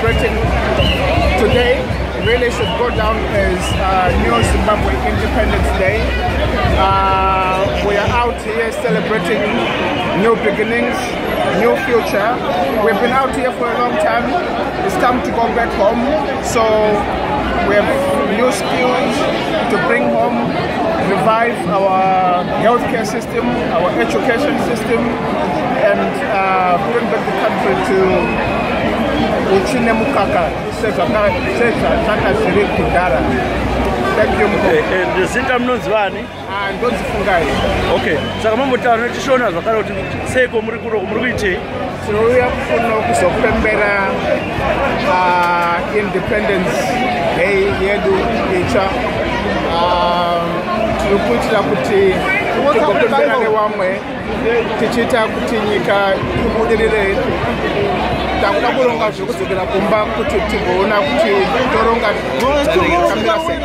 celebrating today really should go down as New Zimbabwe Independence Day. We are out here celebrating new beginnings, new future. We've been out here for a long time. It's time to go back home. So we have new skills to bring home, revive our healthcare system, our education system, and bring back the country to Uchine Mukaka. Thank you. And Zita Mnonzvani? And don't forget. Okay. Sakamamota Tishona, Zakaro, Seko Muriti. So we have September Independence Day, Yedu, Echa. Tukuchira kuti tukopemberane wamwe tichita kuti nyika ibudirire takuda kuronga zvekudzokera kumba kuti tigoona kuti toronga kamira sei.